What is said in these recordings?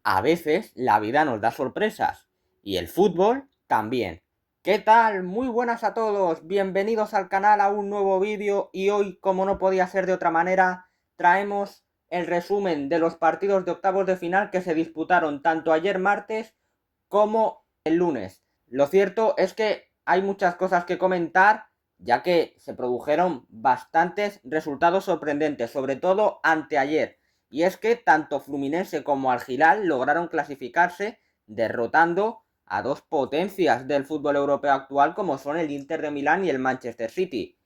a veces la vida nos da sorpresas y el fútbol también. ¿Qué tal? Muy buenas a todos, bienvenidos al canal a un nuevo vídeo y hoy, como no podía ser de otra manera, traemos el resumen de los partidos de octavos de final que se disputaron tanto ayer martes como el lunes. Lo cierto es que hay muchas cosas que comentar, ya que se produjeron bastantes resultados sorprendentes, sobre todo anteayer. Y es que tanto Fluminense como Al Hilal lograron clasificarse derrotando a dos potencias del fútbol europeo actual como son el Inter de Milán y el Manchester City.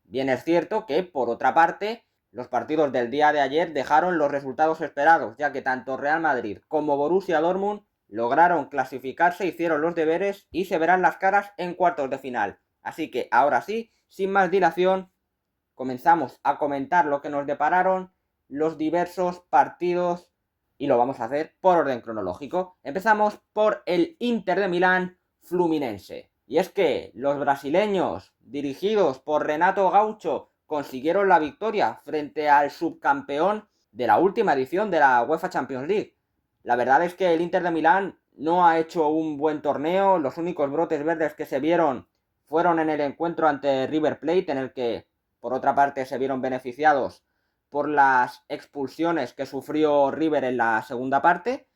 Bien es cierto que, por otra parte, los partidos del día de ayer dejaron los resultados esperados, ya que tanto Real Madrid como Borussia Dortmund lograron clasificarse, hicieron los deberes y se verán las caras en cuartos de final. Así que ahora sí, sin más dilación, comenzamos a comentar lo que nos depararon los diversos partidos y lo vamos a hacer por orden cronológico. Empezamos por el Inter de Milán Fluminense. Y es que los brasileños, dirigidos por Renato Gaucho, consiguieron la victoria frente al subcampeón de la última edición de la UEFA Champions League. La verdad es que el Inter de Milán no ha hecho un buen torneo. Los únicos brotes verdes que se vieron fueron en el encuentro ante River Plate, en el que por otra parte se vieron beneficiados por las expulsiones que sufrió River en la segunda parte,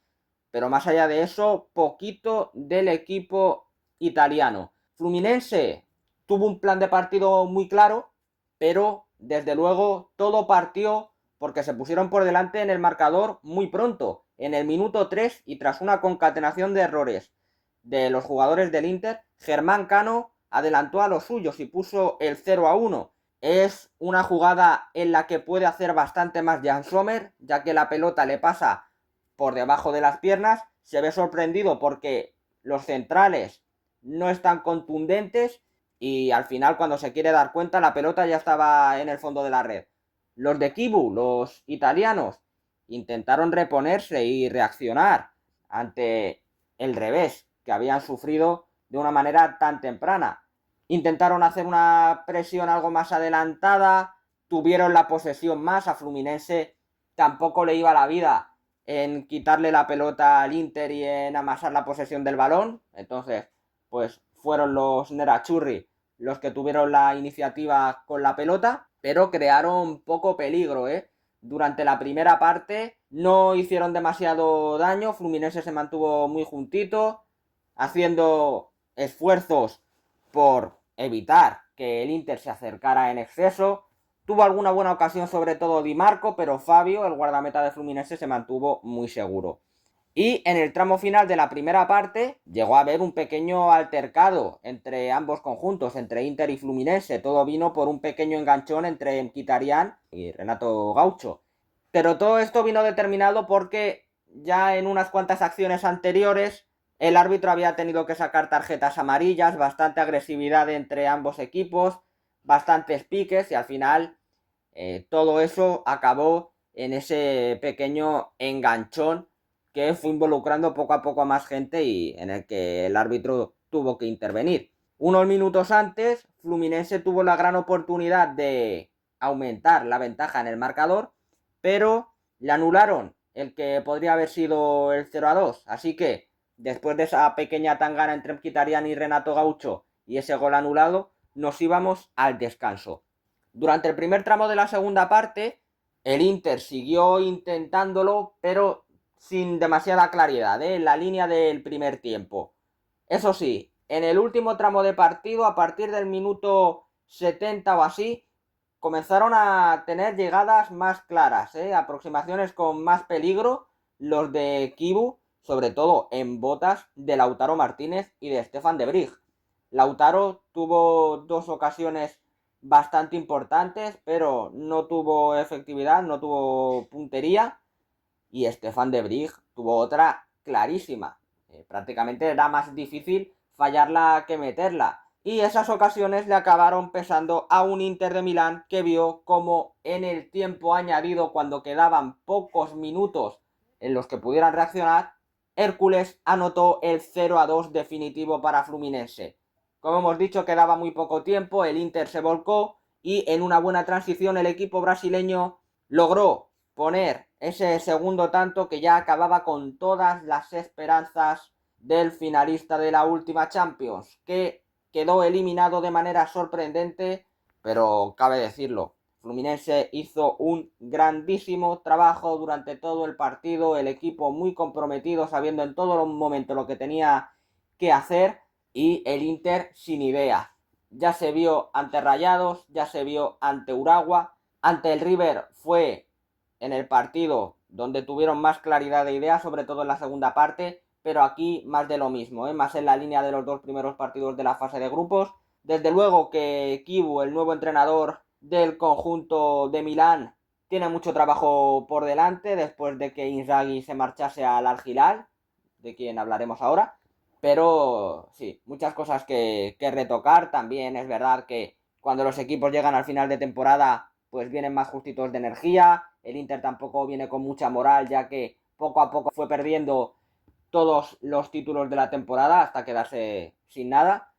pero más allá de eso, poquito del equipo italiano. Fluminense tuvo un plan de partido muy claro, pero desde luego todo partió porque se pusieron por delante en el marcador muy pronto, en el minuto 3, y tras una concatenación de errores de los jugadores del Inter, Germán Cano adelantó a los suyos y puso el 0-1. Es una jugada en la que puede hacer bastante más Jan Sommer, ya que la pelota le pasa por debajo de las piernas. Se ve sorprendido porque los centrales no están contundentes y al final, cuando se quiere dar cuenta, la pelota ya estaba en el fondo de la red. Los de Kibu, los italianos, intentaron reponerse y reaccionar ante el revés que habían sufrido de una manera tan temprana. Intentaron hacer una presión algo más adelantada, tuvieron la posesión más. A Fluminense tampoco le iba la vida en quitarle la pelota al Inter y en amasar la posesión del balón. Entonces, pues fueron los Nerazzurri los que tuvieron la iniciativa con la pelota, pero crearon poco peligro, Durante la primera parte no hicieron demasiado daño. Fluminense se mantuvo muy juntito, haciendo esfuerzos por evitar que el Inter se acercara en exceso. Tuvo alguna buena ocasión, sobre todo Di Marco, pero Fabio, el guardameta de Fluminense, se mantuvo muy seguro. Y en el tramo final de la primera parte llegó a haber un pequeño altercado entre ambos conjuntos, entre Inter y Fluminense. Todo vino por un pequeño enganchón entre Mkhitaryan y Renato Gaucho. Pero todo esto vino determinado porque ya en unas cuantas acciones anteriores el árbitro había tenido que sacar tarjetas amarillas, bastante agresividad entre ambos equipos, bastantes piques, y al final todo eso acabó en ese pequeño enganchón que fue involucrando poco a poco a más gente y en el que el árbitro tuvo que intervenir. Unos minutos antes, Fluminense tuvo la gran oportunidad de aumentar la ventaja en el marcador, pero le anularon el que podría haber sido el 0-2. Así que, después de esa pequeña tangana entre Mkhitaryan y Renato Gaucho y ese gol anulado, nos íbamos al descanso. Durante el primer tramo de la segunda parte, el Inter siguió intentándolo, pero sin demasiada claridad, en la línea del primer tiempo. Eso sí, en el último tramo de partido, a partir del minuto 70 o así, comenzaron a tener llegadas más claras, aproximaciones con más peligro, los de Kibu, sobre todo en botas de Lautaro Martínez y de Stefan de Vrij. Lautaro tuvo dos ocasiones bastante importantes, pero no tuvo efectividad, no tuvo puntería, y Stefan de Vrij tuvo otra clarísima. Prácticamente era más difícil fallarla que meterla. Y esas ocasiones le acabaron pesando a un Inter de Milán que vio como en el tiempo añadido, cuando quedaban pocos minutos en los que pudieran reaccionar, Hércules anotó el 0-2 definitivo para Fluminense. Como hemos dicho, quedaba muy poco tiempo, el Inter se volcó y en una buena transición el equipo brasileño logró poner ese segundo tanto que ya acababa con todas las esperanzas del finalista de la última Champions, que quedó eliminado de manera sorprendente, pero cabe decirlo, Fluminense hizo un grandísimo trabajo durante todo el partido, el equipo muy comprometido, sabiendo en todo momento lo que tenía que hacer, y el Inter sin idea. Ya se vio ante Rayados, ya se vio ante Uragua, ante el River fue en el partido donde tuvieron más claridad de ideas, sobre todo en la segunda parte, pero aquí más de lo mismo, más en la línea de los dos primeros partidos de la fase de grupos. Desde luego que Kibu, el nuevo entrenador del conjunto de Milán, tiene mucho trabajo por delante después de que Inzaghi se marchase al Al-Hilal, de quien hablaremos ahora. Pero sí, muchas cosas que retocar. También es verdad que cuando los equipos llegan al final de temporada, pues vienen más justitos de energía. El Inter tampoco viene con mucha moral, ya que poco a poco fue perdiendo todos los títulos de la temporada hasta quedarse sin nada.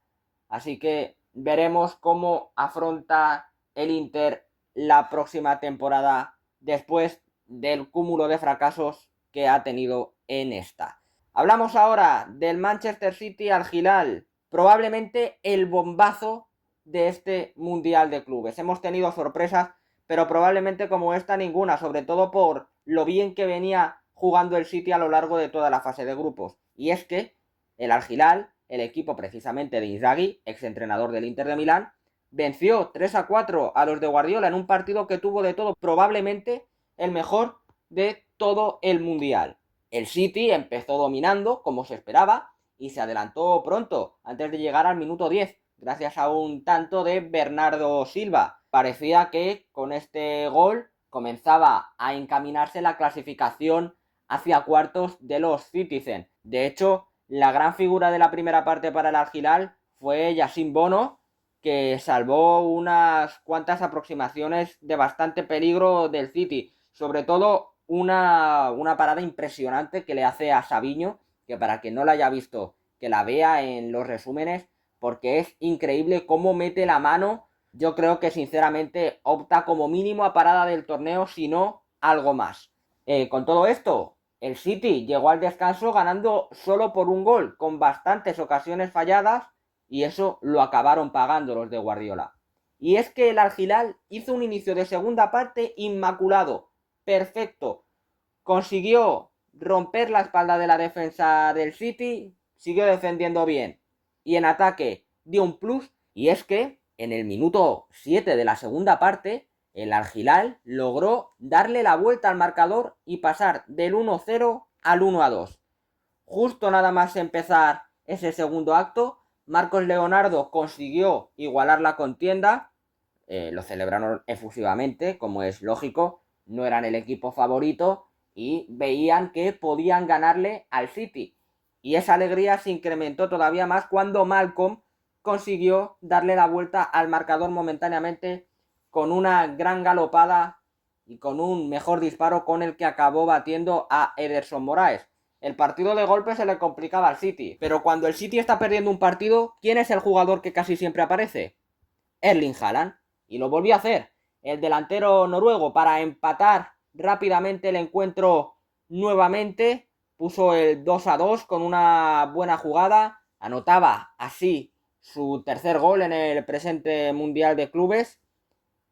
Así que veremos cómo afronta el Inter la próxima temporada después del cúmulo de fracasos que ha tenido en esta. Hablamos ahora del Manchester City al Hilal, probablemente el bombazo de este Mundial de Clubes. Hemos tenido sorpresas, pero probablemente como esta ninguna, sobre todo por lo bien que venía jugando el City a lo largo de toda la fase de grupos. Y es que el Al Hilal, el equipo precisamente de Inzaghi, exentrenador del Inter de Milán, venció 3-4 a los de Guardiola en un partido que tuvo de todo, probablemente el mejor de todo el Mundial. El City empezó dominando, como se esperaba, y se adelantó pronto, antes de llegar al minuto 10, gracias a un tanto de Bernardo Silva. Parecía que con este gol comenzaba a encaminarse la clasificación hacia cuartos de los Citizen. De hecho, la gran figura de la primera parte para el Al Hilal fue Yassine Bono, que salvó unas cuantas aproximaciones de bastante peligro del City. Sobre todo una parada impresionante que le hace a Savinho, que para quien no la haya visto, que la vea en los resúmenes, porque es increíble cómo mete la mano. Yo creo que sinceramente opta como mínimo a parada del torneo, si no algo más. Con todo esto, el City llegó al descanso ganando solo por un gol, con bastantes ocasiones falladas, y eso lo acabaron pagando los de Guardiola. Y es que el Al Hilal hizo un inicio de segunda parte inmaculado, perfecto. Consiguió romper la espalda de la defensa del City, siguió defendiendo bien. Y en ataque dio un plus, y es que en el minuto 7 de la segunda parte, el Al Hilal logró darle la vuelta al marcador y pasar del 1-0 al 1-2. Justo nada más empezar ese segundo acto, Marcos Leonardo consiguió igualar la contienda. Lo celebraron efusivamente, como es lógico, no eran el equipo favorito y veían que podían ganarle al City. Y esa alegría se incrementó todavía más cuando Malcolm consiguió darle la vuelta al marcador momentáneamente con una gran galopada y con un mejor disparo con el que acabó batiendo a Ederson Moraes. El partido de golpe se le complicaba al City, pero cuando el City está perdiendo un partido, ¿quién es el jugador que casi siempre aparece? Erling Haaland. Y lo volvió a hacer el delantero noruego para empatar rápidamente el encuentro nuevamente. Puso el 2-2 con una buena jugada. Anotaba así su tercer gol en el presente Mundial de Clubes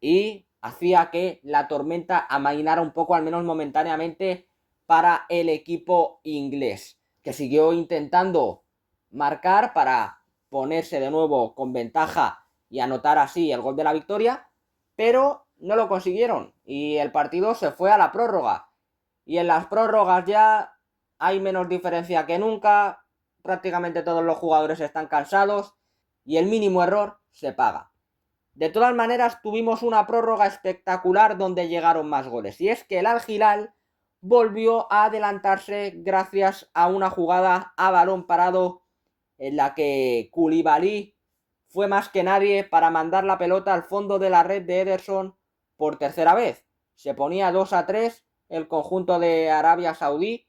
y hacía que la tormenta amainara un poco, al menos momentáneamente, para el equipo inglés, que siguió intentando marcar para ponerse de nuevo con ventaja y anotar así el gol de la victoria, pero no lo consiguieron y el partido se fue a la prórroga. Y en las prórrogas ya hay menos diferencia que nunca, prácticamente todos los jugadores están cansados y el mínimo error se paga. De todas maneras, tuvimos una prórroga espectacular donde llegaron más goles. Y es que el Al Hilal volvió a adelantarse gracias a una jugada a balón parado en la que Koulibaly fue más que nadie para mandar la pelota al fondo de la red de Ederson por tercera vez. Se ponía 2-3 el conjunto de Arabia Saudí.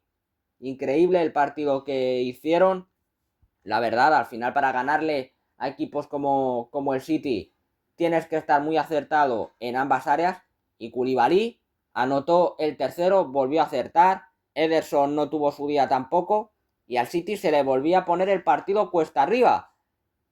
Increíble el partido que hicieron. La verdad, al final para ganarle a equipos como el City tienes que estar muy acertado en ambas áreas. Y Koulibaly anotó el tercero, volvió a acertar, Ederson no tuvo su día tampoco, y al City se le volvía a poner el partido cuesta arriba.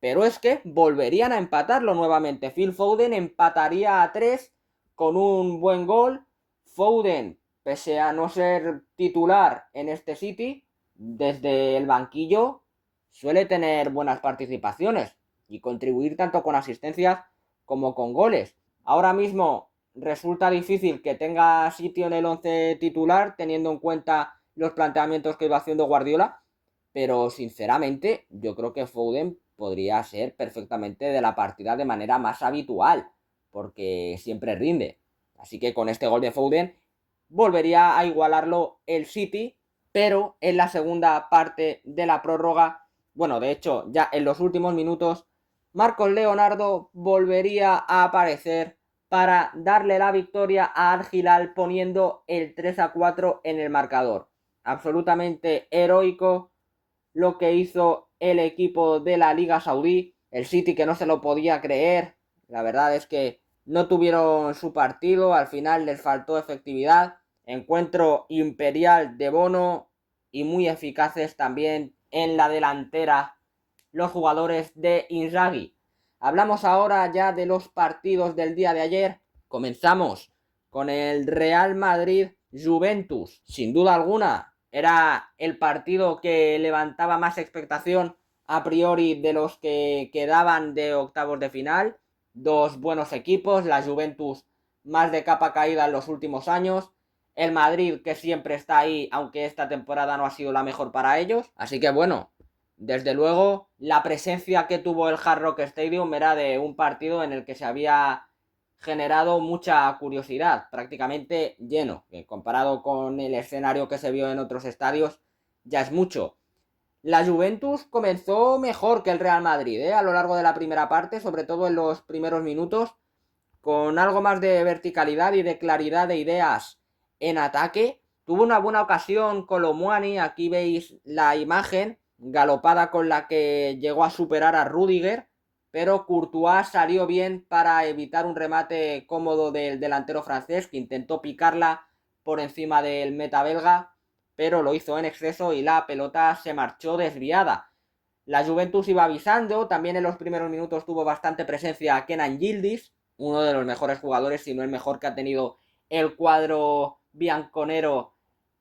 Pero es que volverían a empatarlo nuevamente. Phil Foden empataría a 3 con un buen gol. Foden, pese a no ser titular en este City, desde el banquillo suele tener buenas participaciones y contribuir tanto con asistencias como con goles. Ahora mismo resulta difícil que tenga sitio en el 11 titular, teniendo en cuenta los planteamientos que iba haciendo Guardiola, pero sinceramente yo creo que Foden podría ser perfectamente de la partida de manera más habitual, porque siempre rinde. Así que con este gol de Foden volvería a igualarlo el City, pero en la segunda parte de la prórroga, bueno, de hecho ya en los últimos minutos, Marcos Leonardo volvería a aparecer para darle la victoria a Al Hilal poniendo el 3-4 en el marcador. Absolutamente heroico lo que hizo el equipo de la Liga Saudí, el City que no se lo podía creer, la verdad es que no tuvieron su partido, al final les faltó efectividad, encuentro imperial de Bono y muy eficaces también en la delantera los jugadores de Inzaghi. Hablamos ahora ya de los partidos del día de ayer, comenzamos con el Real Madrid Juventus, sin duda alguna era el partido que levantaba más expectación a priori de los que quedaban de octavos de final. Dos buenos equipos, la Juventus más de capa caída en los últimos años, el Madrid que siempre está ahí, aunque esta temporada no ha sido la mejor para ellos. Así que bueno, desde luego la presencia que tuvo el Hard Rock Stadium era de un partido en el que se había generado mucha curiosidad, prácticamente lleno, que comparado con el escenario que se vio en otros estadios, ya es mucho. La Juventus comenzó mejor que el Real Madrid, a lo largo de la primera parte, sobre todo en los primeros minutos, con algo más de verticalidad y de claridad de ideas en ataque. Tuvo una buena ocasión Colomwani, aquí veis la imagen galopada con la que llegó a superar a Rudiger, pero Courtois salió bien para evitar un remate cómodo del delantero francés, que intentó picarla por encima del meta belga, pero lo hizo en exceso y la pelota se marchó desviada. La Juventus iba avisando, también en los primeros minutos tuvo bastante presencia Kenan Yildiz, uno de los mejores jugadores, si no el mejor que ha tenido el cuadro bianconero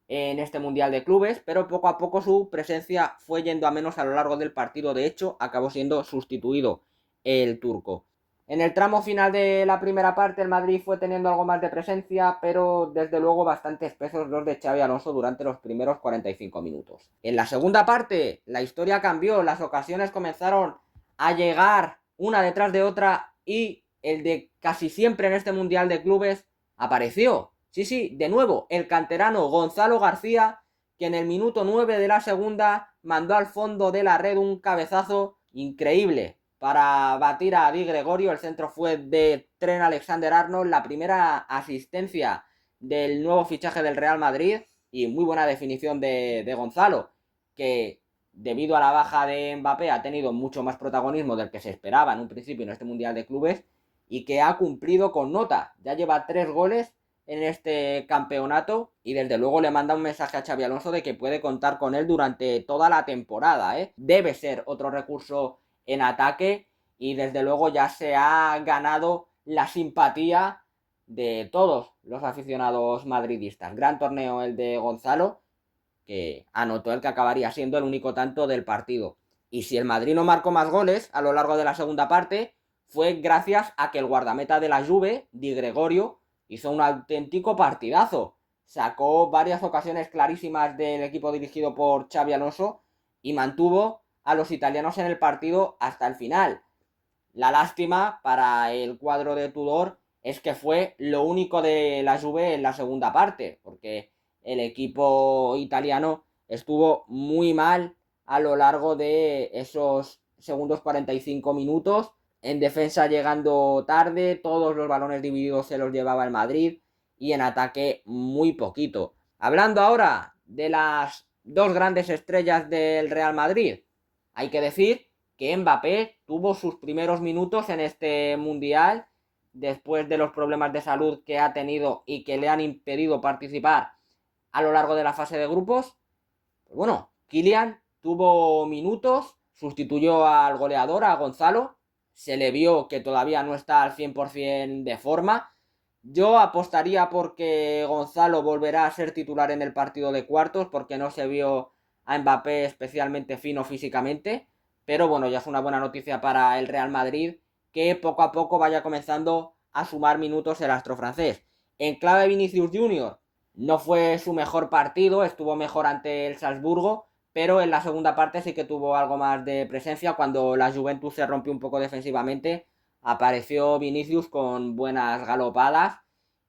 en este Mundial de Clubes, pero poco a poco su presencia fue yendo a menos a lo largo del partido. De hecho, acabó siendo sustituido el turco. En el tramo final de la primera parte el Madrid fue teniendo algo más de presencia, pero desde luego bastante espesos los de Xabi Alonso durante los primeros 45 minutos. En la segunda parte la historia cambió, las ocasiones comenzaron a llegar una detrás de otra y el de casi siempre en este Mundial de Clubes apareció. Sí, de nuevo, el canterano Gonzalo García, que en el minuto 9 de la segunda mandó al fondo de la red un cabezazo increíble para batir a Di Gregorio. El centro fue de Trent Alexander-Arnold, la primera asistencia del nuevo fichaje del Real Madrid y muy buena definición de Gonzalo, que debido a la baja de Mbappé ha tenido mucho más protagonismo del que se esperaba en un principio en este Mundial de Clubes y que ha cumplido con nota. Ya lleva 3 goles en este campeonato y desde luego le manda un mensaje a Xabi Alonso de que puede contar con él durante toda la temporada. Debe ser otro recurso en ataque y desde luego ya se ha ganado la simpatía de todos los aficionados madridistas. Gran torneo el de Gonzalo, que anotó el que acabaría siendo el único tanto del partido. Y si el Madrid no marcó más goles a lo largo de la segunda parte, fue gracias a que el guardameta de la Juve, Di Gregorio, hizo un auténtico partidazo. Sacó varias ocasiones clarísimas del equipo dirigido por Xabi Alonso y mantuvo a los italianos en el partido hasta el final. La lástima para el cuadro de Tudor es que fue lo único de la Juve en la segunda parte, porque el equipo italiano estuvo muy mal a lo largo de esos segundos 45 minutos. En defensa llegando tarde, todos los balones divididos se los llevaba el Madrid y en ataque muy poquito. Hablando ahora de las dos grandes estrellas del Real Madrid, hay que decir que Mbappé tuvo sus primeros minutos en este Mundial después de los problemas de salud que ha tenido y que le han impedido participar a lo largo de la fase de grupos. Pues bueno, Kylian tuvo minutos, sustituyó al goleador, a Gonzalo, se le vio que todavía no está al 100% de forma. Yo apostaría porque Gonzalo volverá a ser titular en el partido de cuartos, porque no se vio a Mbappé especialmente fino físicamente. Pero bueno, ya es una buena noticia para el Real Madrid que poco a poco vaya comenzando a sumar minutos el astro francés. En clave Vinicius Junior, no fue su mejor partido, estuvo mejor ante el Salzburgo, pero en la segunda parte sí que tuvo algo más de presencia. Cuando la Juventus se rompió un poco defensivamente, apareció Vinicius con buenas galopadas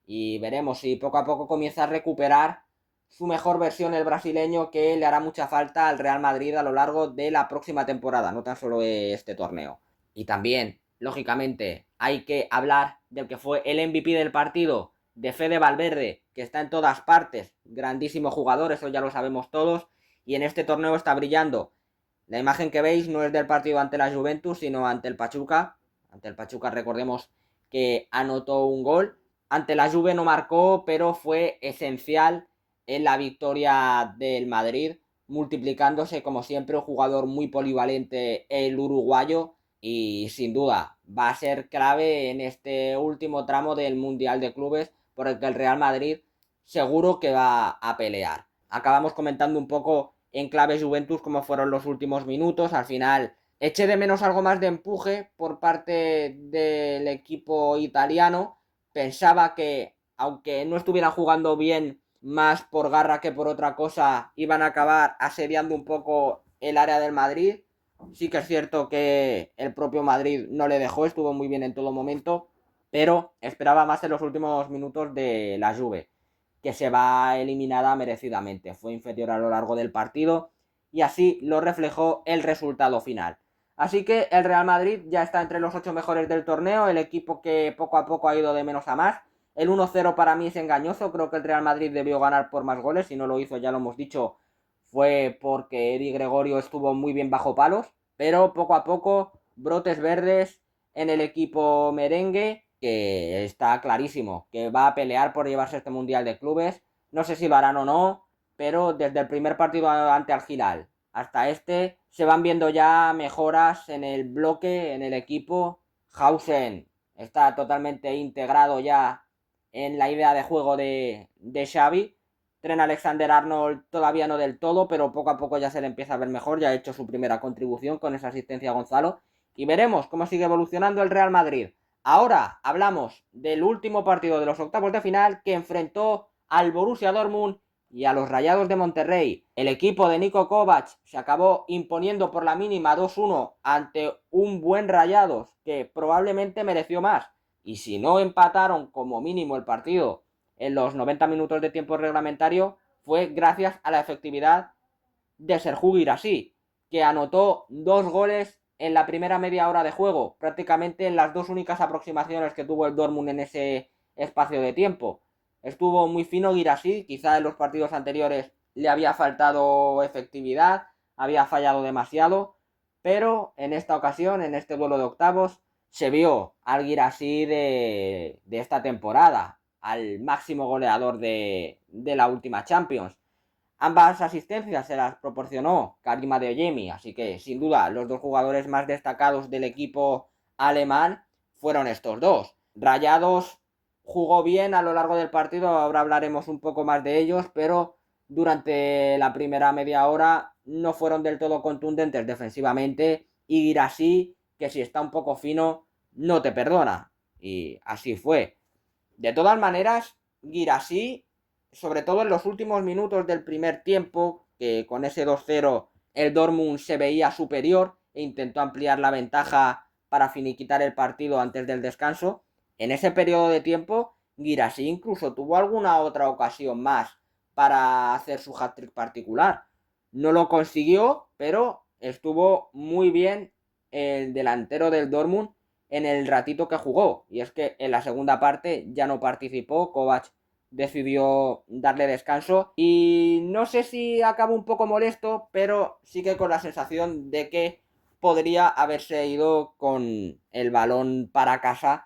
y veremos si poco a poco comienza a recuperar su mejor versión el brasileño, que le hará mucha falta al Real Madrid a lo largo de la próxima temporada, no tan solo de este torneo. Y también, lógicamente, hay que hablar del que fue el MVP del partido, de Fede Valverde, que está en todas partes, grandísimo jugador, eso ya lo sabemos todos, y en este torneo está brillando. La imagen que veis no es del partido ante la Juventus, sino ante el Pachuca. Ante el Pachuca recordemos que anotó un gol. Ante la Juve no marcó, pero fue esencial en la victoria del Madrid, multiplicándose como siempre, un jugador muy polivalente, el uruguayo, y sin duda va a ser clave en este último tramo del Mundial de Clubes, por el que el Real Madrid seguro que va a pelear. Acabamos comentando un poco en clave Juventus cómo fueron los últimos minutos. Al final eché de menos algo más de empuje por parte del equipo italiano. Pensaba que, aunque no estuvieran jugando bien, más por garra que por otra cosa, iban a acabar asediando un poco el área del Madrid. Sí que es cierto que el propio Madrid no le dejó, estuvo muy bien en todo momento, pero esperaba más en los últimos minutos de la Juve, que se va eliminada merecidamente. Fue inferior a lo largo del partido y así lo reflejó el resultado final. Así que el Real Madrid ya está entre los 8 mejores del torneo, el equipo que poco a poco ha ido de menos a más. El 1-0 para mí es engañoso, creo que el Real Madrid debió ganar por más goles, si no lo hizo, ya lo hemos dicho, fue porque Eddie Gregorio estuvo muy bien bajo palos, pero poco a poco brotes verdes en el equipo merengue, que está clarísimo que va a pelear por llevarse este Mundial de Clubes. No sé si lo harán o no, pero desde el primer partido ante Al Hilal hasta este se van viendo ya mejoras en el bloque, en el equipo. Hausen está totalmente integrado ya en la idea de juego de Xavi. Trent Alexander-Arnold todavía no del todo, pero poco a poco ya se le empieza a ver mejor, ya ha hecho su primera contribución con esa asistencia a Gonzalo, y veremos cómo sigue evolucionando el Real Madrid. Ahora hablamos del último partido de los octavos de final, que enfrentó al Borussia Dortmund y a los Rayados de Monterrey. El equipo de Niko Kovac se acabó imponiendo por la mínima 2-1 ante un buen Rayados que probablemente mereció más. Y si no empataron como mínimo el partido en los 90 minutos de tiempo reglamentario, fue gracias a la efectividad de Serhou Guirassy, que anotó 2 goles en la primera media hora de juego, prácticamente en las 2 únicas aproximaciones que tuvo el Dortmund en ese espacio de tiempo. Estuvo muy fino Guirassy, quizá en los partidos anteriores le había faltado efectividad, había fallado demasiado, pero en esta ocasión, en este duelo de octavos, se vio al Guirassy de esta temporada, al máximo goleador de la última Champions. Ambas asistencias se las proporcionó Karim Adeyemi, así que sin duda los dos jugadores más destacados del equipo alemán fueron estos dos. Rayados jugó bien a lo largo del partido, ahora hablaremos un poco más de ellos, pero durante la primera media hora no fueron del todo contundentes defensivamente, y Guirassy, que si está un poco fino, no te perdona. Y así fue. De todas maneras, Guirassy, sobre todo en los últimos minutos del primer tiempo, que con ese 2-0 el Dortmund se veía superior e intentó ampliar la ventaja para finiquitar el partido antes del descanso, en ese periodo de tiempo Guirassy incluso tuvo alguna otra ocasión más para hacer su hat-trick particular. No lo consiguió, pero estuvo muy bien el delantero del Dortmund en el ratito que jugó. Y es que en la segunda parte ya no participó, Kovac decidió darle descanso. Y no sé si acabó un poco molesto, pero sí que con la sensación de que podría haberse ido con el balón para casa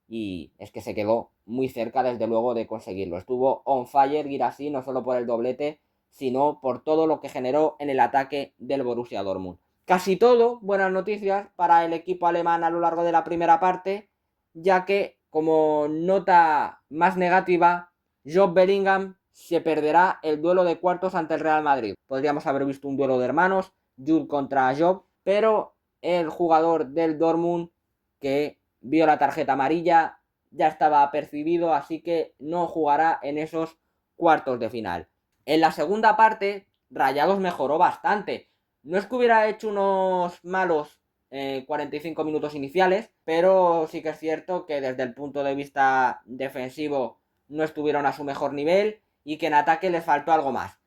y es que se quedó muy cerca desde luego de conseguirlo. Estuvo on fire Guirassy, no solo por el doblete, sino por todo lo que generó en el ataque del Borussia Dortmund. Casi todo buenas noticias para el equipo alemán a lo largo de la primera parte, ya que como nota más negativa, Job Bellingham se perderá el duelo de cuartos ante el Real Madrid. Podríamos haber visto un duelo de hermanos, Jude contra Job, pero el jugador del Dortmund que vio la tarjeta amarilla ya estaba percibido, así que no jugará en esos cuartos de final. En la segunda parte, Rayados mejoró bastante. No es que hubiera hecho unos malos 45 minutos iniciales, pero sí que es cierto que desde el punto de vista defensivo no estuvieron a su mejor nivel y que en ataque les faltó algo más.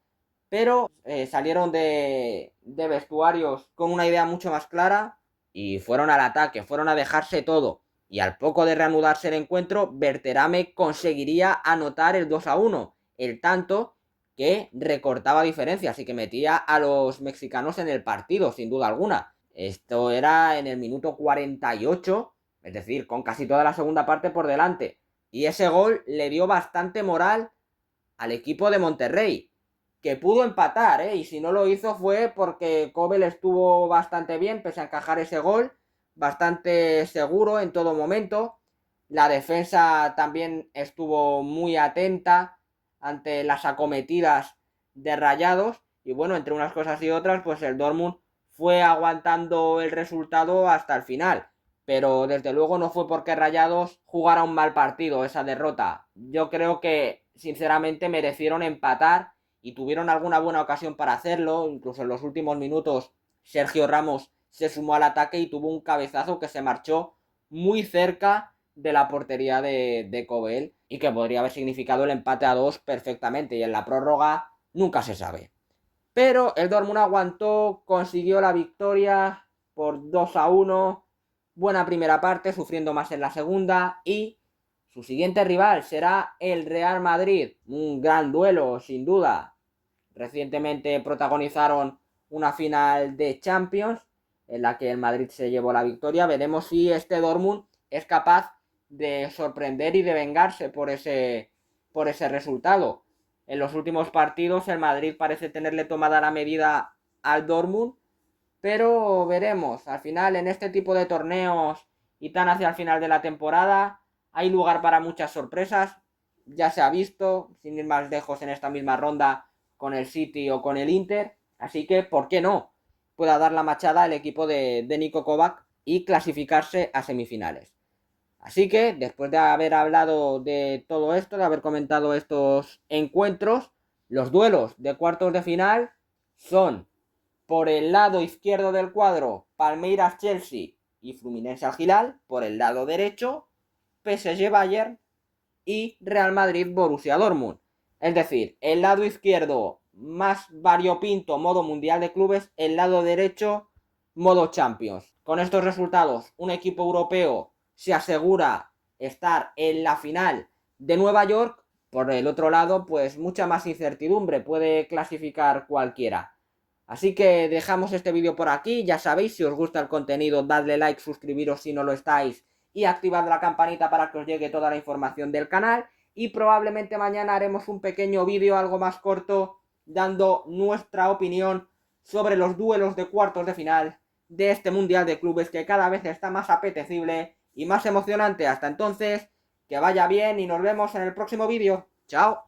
Pero salieron de vestuarios con una idea mucho más clara y fueron al ataque, fueron a dejarse todo. Y al poco de reanudarse el encuentro, Berterame conseguiría anotar el 2-1, el tanto que recortaba diferencias y que metía a los mexicanos en el partido, sin duda alguna. Esto era en el minuto 48, es decir, con casi toda la segunda parte por delante. Y ese gol le dio bastante moral al equipo de Monterrey, que pudo empatar, y si no lo hizo fue porque Kobel estuvo bastante bien, pese a encajar ese gol, bastante seguro en todo momento. La defensa también estuvo muy atenta ante las acometidas de Rayados, y bueno, entre unas cosas y otras, pues el Dortmund fue aguantando el resultado hasta el final. Pero desde luego no fue porque Rayados jugara un mal partido esa derrota. Yo creo que sinceramente merecieron empatar y tuvieron alguna buena ocasión para hacerlo. Incluso en los últimos minutos Sergio Ramos se sumó al ataque y tuvo un cabezazo que se marchó muy cerca de la portería de Kobel y que podría haber significado el empate a 2 perfectamente, y en la prórroga nunca se sabe. Pero el Dortmund aguantó, consiguió la victoria por 2-1. Buena primera parte, sufriendo más en la segunda, y su siguiente rival será el Real Madrid. Un gran duelo, sin duda. Recientemente protagonizaron una final de Champions en la que el Madrid se llevó la victoria. Veremos si este Dortmund es capaz de sorprender y de vengarse por ese resultado. En los últimos partidos el Madrid parece tenerle tomada la medida al Dortmund, pero veremos. Al final, en este tipo de torneos y tan hacia el final de la temporada, hay lugar para muchas sorpresas. Ya se ha visto, sin ir más lejos, en esta misma ronda con el City o con el Inter. Así que, ¿por qué no? Pueda dar la machada al equipo de Niko Kovac y clasificarse a semifinales. Así que, después de haber hablado de todo esto, de haber comentado estos encuentros, los duelos de cuartos de final son: por el lado izquierdo del cuadro, Palmeiras-Chelsea y Fluminense-Al-Hilal. Por el lado derecho, PSG-Bayern y Real Madrid-Borussia Dortmund. Es decir, el lado izquierdo más variopinto, modo mundial de clubes; el lado derecho, modo Champions. Con estos resultados, un equipo europeo se asegura estar en la final de Nueva York. Por el otro lado, pues mucha más incertidumbre, puede clasificar cualquiera. Así que dejamos este vídeo por aquí. Ya sabéis, si os gusta el contenido, dadle like, suscribiros si no lo estáis y activad la campanita para que os llegue toda la información del canal. Y probablemente mañana haremos un pequeño vídeo algo más corto dando nuestra opinión sobre los duelos de cuartos de final de este Mundial de Clubes, que cada vez está más apetecible y más emocionante. Hasta entonces, que vaya bien y nos vemos en el próximo vídeo. ¡Chao!